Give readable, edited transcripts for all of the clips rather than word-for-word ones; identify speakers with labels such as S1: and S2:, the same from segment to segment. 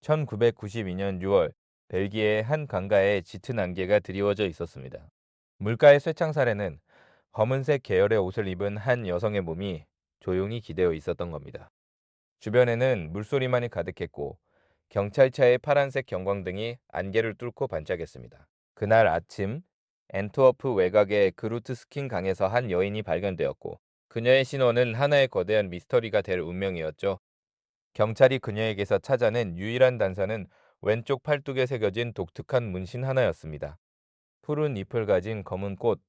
S1: 1992년 6월 벨기에의 한 강가에 짙은 안개가 드리워져 있었습니다. 물가의 쇠창살에는 검은색 계열의 옷을 입은 한 여성의 몸이 조용히 기대어 있었던 겁니다. 주변에는 물소리만이 가득했고 경찰차의 파란색 경광등이 안개를 뚫고 반짝였습니다. 그날 아침 앤트워프 외곽의 그루트스킨 강에서 한 여인이 발견되었고 그녀의 신원은 하나의 거대한 미스터리가 될 운명이었죠. 경찰이 그녀에게서 찾아낸 유일한 단서는 왼쪽 팔뚝에 새겨진 독특한 문신 하나였습니다. 푸른 잎을 가진 검은 꽃,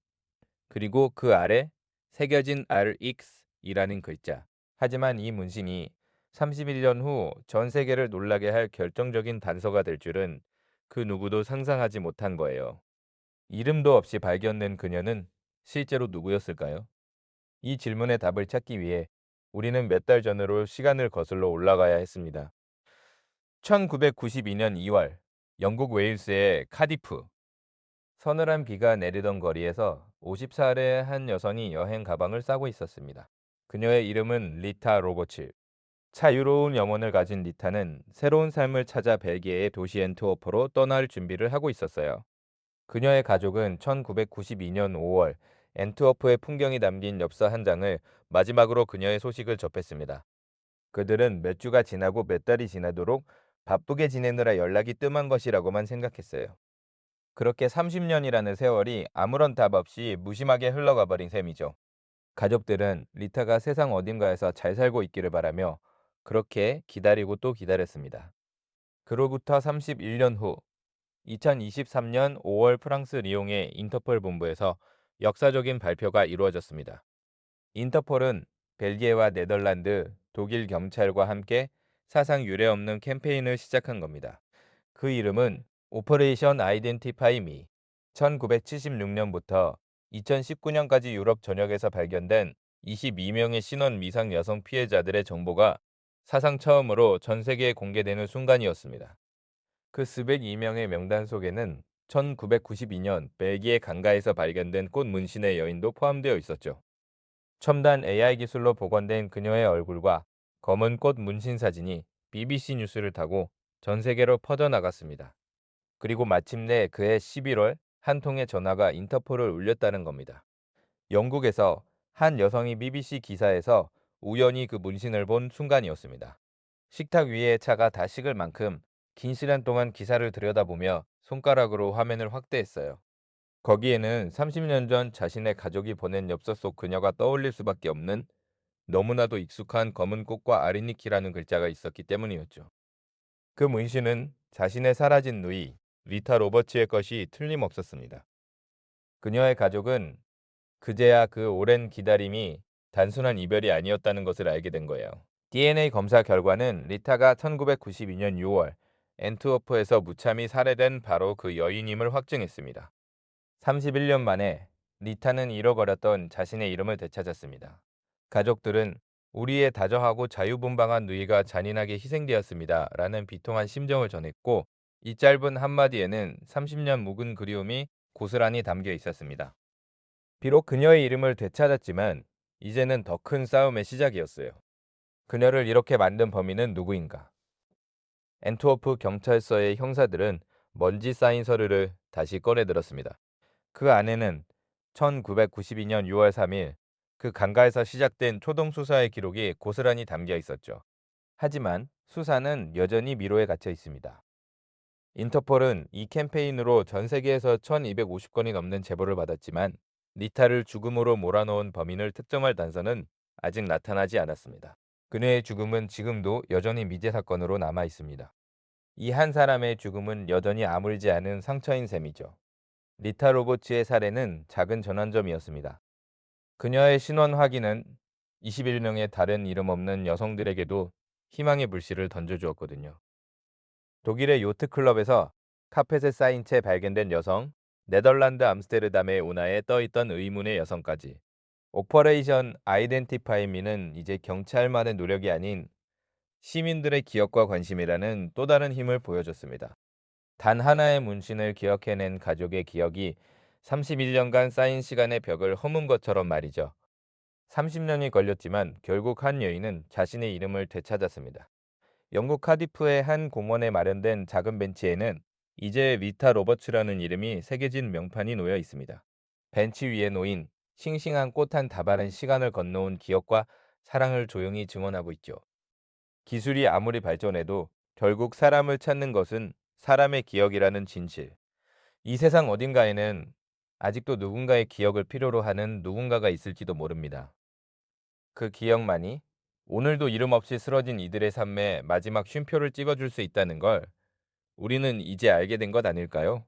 S1: 그리고 그 아래 새겨진 RX이라는 글자. 하지만 이 문신이 31년 후 전 세계를 놀라게 할 결정적인 단서가 될 줄은 그 누구도 상상하지 못한 거예요. 이름도 없이 발견된 그녀는 실제로 누구였을까요? 이 질문의 답을 찾기 위해 우리는 몇 달 전으로 시간을 거슬러 올라가야 했습니다. 1992년 2월, 영국 웨일스의 카디프. 서늘한 비가 내리던 거리에서 54살의 한 여성이 여행 가방을 싸고 있었습니다. 그녀의 이름은 리타 로버츠. 자유로운 영혼을 가진 리타는 새로운 삶을 찾아 벨기에의 도시 앤트워프로 떠날 준비를 하고 있었어요. 그녀의 가족은 1992년 5월 앤트워프의 풍경이 담긴 엽서 한 장을 마지막으로 그녀의 소식을 접했습니다. 그들은 몇 주가 지나고 몇 달이 지나도록 바쁘게 지내느라 연락이 뜸한 것이라고만 생각했어요. 그렇게 30년이라는 세월이 아무런 답 없이 무심하게 흘러가 버린 셈이죠. 가족들은 리타가 세상 어딘가에서 잘 살고 있기를 바라며 그렇게 기다리고 또 기다렸습니다. 그로부터 31년 후 2023년 5월 프랑스 리옹의 인터폴 본부에서 역사적인 발표가 이루어졌습니다. 인터폴은 벨기에와 네덜란드, 독일 경찰과 함께 사상 유례없는 캠페인을 시작한 겁니다. 그 이름은 오퍼레이션 아이덴티파이 미. 1976년부터 2019년까지 유럽 전역에서 발견된 22명의 신원 미상 여성 피해자들의 정보가 사상 처음으로 전 세계에 공개되는 순간이었습니다. 그 수백 이명의 명단 속에는 1992년 벨기에 강가에서 발견된 꽃 문신의 여인도 포함되어 있었죠. 첨단 AI 기술로 복원된 그녀의 얼굴과 검은 꽃 문신 사진이 BBC 뉴스를 타고 전 세계로 퍼져나갔습니다. 그리고 마침내 그해 11월 한 통의 전화가 인터폴을 울렸다는 겁니다. 영국에서 한 여성이 BBC 기사에서 우연히 그 문신을 본 순간이었습니다. 식탁 위에 차가 다 식을 만큼 긴 시간 동안 기사를 들여다보며 손가락으로 화면을 확대했어요. 거기에는 30년 전 자신의 가족이 보낸 엽서 속 그녀가 떠올릴 수밖에 없는 너무나도 익숙한 검은 꽃과 아리니키라는 글자가 있었기 때문이었죠. 그 문신은 자신의 사라진 누이 리타 로버츠의 것이 틀림없었습니다. 그녀의 가족은 그제야 그 오랜 기다림이 단순한 이별이 아니었다는 것을 알게 된 거예요. DNA 검사 결과는 리타가 1992년 6월 앤트워프에서 무참히 살해된 바로 그 여인임을 확증했습니다. 31년 만에 리타는 잃어버렸던 자신의 이름을 되찾았습니다. 가족들은 우리의 다정하고 자유분방한 누이가 잔인하게 희생되었습니다. 라는 비통한 심정을 전했고 이 짧은 한마디에는 30년 묵은 그리움이 고스란히 담겨 있었습니다. 비록 그녀의 이름을 되찾았지만 이제는 더 큰 싸움의 시작이었어요. 그녀를 이렇게 만든 범인은 누구인가? 앤트워프 경찰서의 형사들은 먼지 쌓인 서류를 다시 꺼내들었습니다. 그 안에는 1992년 6월 3일 그 강가에서 시작된 초동 수사의 기록이 고스란히 담겨 있었죠. 하지만 수사는 여전히 미로에 갇혀 있습니다. 인터폴은 이 캠페인으로 전 세계에서 1250건이 넘는 제보를 받았지만 리타를 죽음으로 몰아넣은 범인을 특정할 단서는 아직 나타나지 않았습니다. 그녀의 죽음은 지금도 여전히 미제 사건으로 남아 있습니다. 이 한 사람의 죽음은 여전히 아물지 않은 상처인 셈이죠. 리타 로버츠의 사례는 작은 전환점이었습니다. 그녀의 신원 확인은 21명의 다른 이름 없는 여성들에게도 희망의 불씨를 던져주었거든요. 독일의 요트 클럽에서 카펫에 쌓인 채 발견된 여성, 네덜란드 암스테르담의 운하에 떠있던 의문의 여성까지. 오퍼레이션 아이덴티파이 미는 이제 경찰만의 노력이 아닌 시민들의 기억과 관심이라는 또 다른 힘을 보여줬습니다. 단 하나의 문신을 기억해낸 가족의 기억이 31년간 쌓인 시간의 벽을 허문 것처럼 말이죠. 30년이 걸렸지만 결국 한 여인은 자신의 이름을 되찾았습니다. 영국 카디프의 한 공원에 마련된 작은 벤치에는 이제 위타 로버츠라는 이름이 새겨진 명판이 놓여 있습니다. 벤치 위에 놓인 싱싱한 꽃 한 다발은 시간을 건너온 기억과 사랑을 조용히 증언하고 있죠. 기술이 아무리 발전해도 결국 사람을 찾는 것은 사람의 기억이라는 진실. 이 세상 어딘가에는 아직도 누군가의 기억을 필요로 하는 누군가가 있을지도 모릅니다. 그 기억만이 오늘도 이름 없이 쓰러진 이들의 삶에 마지막 쉼표를 찍어줄 수 있다는 걸 우리는 이제 알게 된 것 아닐까요?